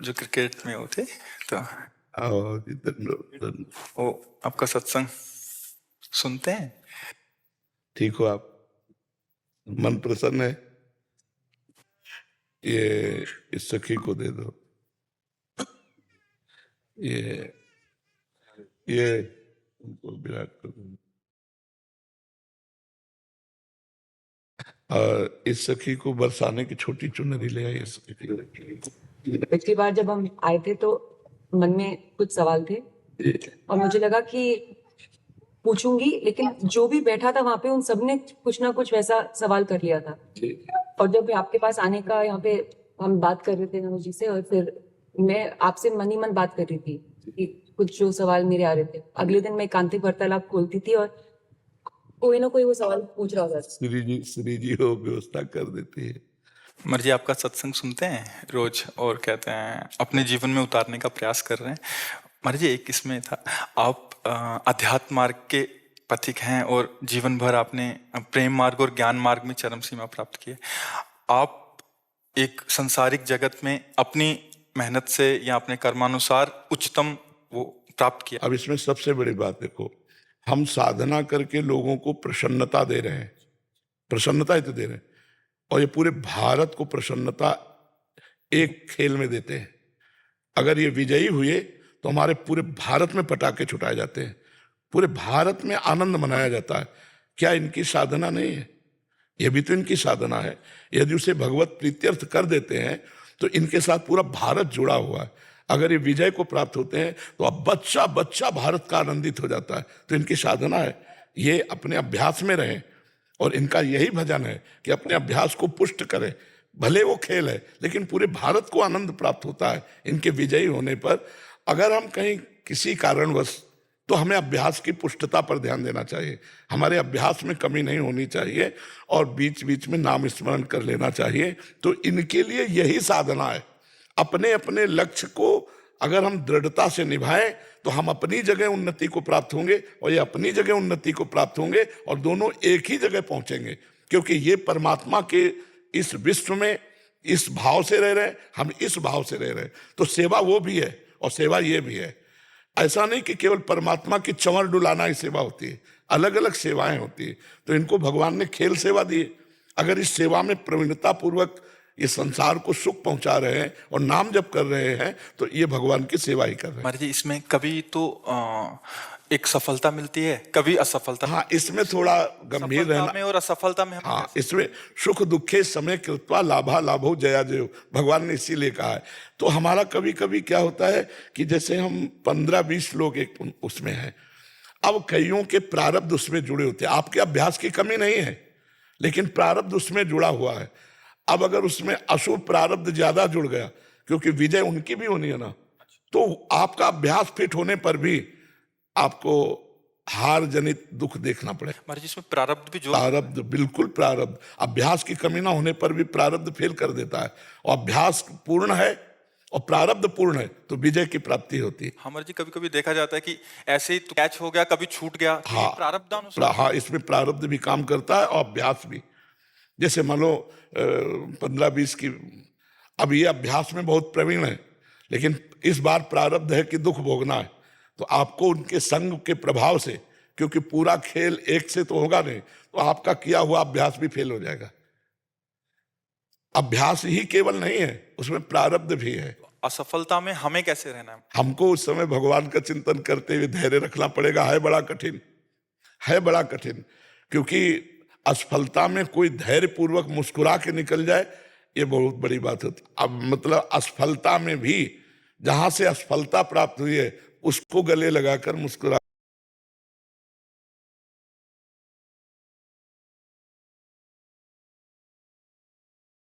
जो क्रिकेट में वो थे तो वो आपका सत्संग सुनते हैं। ठीक हो आप? मन प्रसन्न है? ये इस सखी को दे दो। ये उनको विराट कर दो। और इस सखी को बरसाने की छोटी चुनरी ले आई। पिछली बार जब हम आए थे तो मन में कुछ सवाल थे और मुझे लगा कि पूछूंगी, लेकिन जो भी बैठा था वहां पे उन सब ने कुछ ना कुछ वैसा सवाल कर लिया था। और जब आपके पास आने का यहाँ पे हम बात कर रहे थे नमो जी से, और फिर मैं आपसे मन ही मन बात कर रही थी कि कुछ जो सवाल मेरे आ रहे थे। अगले दिन मैं एकांतिक वार्तालाप खोलती थी और कोई ना कोई वो सवाल पूछ रहा था। श्री जी हो व्यवस्था कर देती है। मर्जी आपका सत्संग सुनते हैं रोज और कहते हैं अपने जीवन में उतारने का प्रयास कर रहे हैं। मर्जी एक इसमें था, आप अध्यात्म मार्ग के पथिक हैं और जीवन भर आपने प्रेम मार्ग और ज्ञान मार्ग में चरम सीमा प्राप्त की है। आप एक संसारिक जगत में अपनी मेहनत से या अपने कर्मानुसार उच्चतम वो प्राप्त किया। अब इसमें सबसे बड़ी बात देखो, हम साधना करके लोगों को प्रसन्नता दे रहे हैं, प्रसन्नता ही तो दे रहे हैं, और ये पूरे भारत को प्रसन्नता एक खेल में देते हैं। अगर ये विजयी हुए तो हमारे पूरे भारत में पटाखे छुटाए जाते हैं, पूरे भारत में आनंद मनाया जाता है। क्या इनकी साधना नहीं है? ये भी तो इनकी साधना है। यदि उसे भगवत प्रीत्यर्थ कर देते हैं तो इनके साथ पूरा भारत जुड़ा हुआ है। अगर ये विजय को प्राप्त होते हैं तो अब बच्चा बच्चा भारत का आनंदित हो जाता है। तो इनकी साधना है, ये अपने अभ्यास में रहें और इनका यही भजन है कि अपने अभ्यास को पुष्ट करें। भले वो खेल है लेकिन पूरे भारत को आनंद प्राप्त होता है इनके विजयी होने पर। अगर हम कहीं किसी कारणवश, तो हमें अभ्यास की पुष्टता पर ध्यान देना चाहिए। हमारे अभ्यास में कमी नहीं होनी चाहिए और बीच बीच में नाम स्मरण कर लेना चाहिए। तो इनके लिए यही साधना है। अपने अपने लक्ष्य को अगर हम दृढ़ता से निभाएं तो हम अपनी जगह उन्नति को प्राप्त होंगे और ये अपनी जगह उन्नति को प्राप्त होंगे और दोनों एक ही जगह पहुंचेंगे, क्योंकि ये परमात्मा के इस विश्व में इस भाव से रह रहे हैं, हम इस भाव से रह रहे हैं। तो सेवा वो भी है और सेवा ये भी है। ऐसा नहीं कि केवल परमात्मा की चंवर डुलाना ही सेवा होती है, अलग अलग सेवाएं होती है। तो इनको भगवान ने खेल सेवा दी है। अगर इस सेवा में प्रवीणता पूर्वक ये संसार को सुख पहुंचा रहे हैं और नाम जप कर रहे हैं तो ये भगवान की सेवा ही कर रहे हैं। मर्जी इसमें कभी तो एक सफलता मिलती है, कभी असफलता। हाँ, इसमें थोड़ा गंभीर रहना में और असफलता में। हाँ, इसमें सुख दुखे समय कृत्वा लाभा लाभो जया जयो, भगवान ने इसीलिए कहा है। तो हमारा कभी कभी क्या होता है कि जैसे हम 15-20 लोग एक उसमें हैं, अब कईयों के प्रारब्ध उसमें जुड़े होते हैं। आपके अभ्यास की कमी नहीं है लेकिन प्रारब्ध उसमें जुड़ा हुआ है। अब अगर उसमें अशुभ प्रारब्ध ज्यादा जुड़ गया, क्योंकि विजय उनकी भी होनी है ना, तो आपका अभ्यास फिट होने पर भी आपको हार जनित दुख देखना पड़ेगा। मर्जी इसमें प्रारब्ध भी जो प्रारब्ध, बिल्कुल प्रारब्ध, अभ्यास की कमी ना होने पर भी प्रारब्ध फेल कर देता है। और अभ्यास पूर्ण है और प्रारब्ध पूर्ण है तो विजय की प्राप्ति होती है। हाँ मर्जी, कभी कभी देखा जाता है कि ऐसे ही तो कैच हो गया, कभी छूट गया। हाँ, प्रारब्धानुसार। हाँ, इसमें प्रारब्ध भी काम करता है और अभ्यास भी। जैसे मान लो 15-20 की, अब ये अभ्यास में बहुत प्रवीण है लेकिन इस बार प्रारब्ध है कि दुख भोगना है, तो आपको उनके संग के प्रभाव से, क्योंकि पूरा खेल एक से तो होगा नहीं, तो आपका किया हुआ अभ्यास भी फेल हो जाएगा। अभ्यास ही केवल नहीं है, उसमें प्रारब्ध भी है। असफलता में हमें कैसे रहना है? हमको उस समय भगवान का चिंतन करते हुए धैर्य रखना पड़ेगा। है बड़ा कठिन, है बड़ा कठिन, क्योंकि असफलता में कोई धैर्य पूर्वक मुस्कुरा के निकल जाए, ये बहुत बड़ी बात होती। अब मतलब असफलता में भी जहां से असफलता प्राप्त हुई है उसको गले लगाकर मुस्कुरा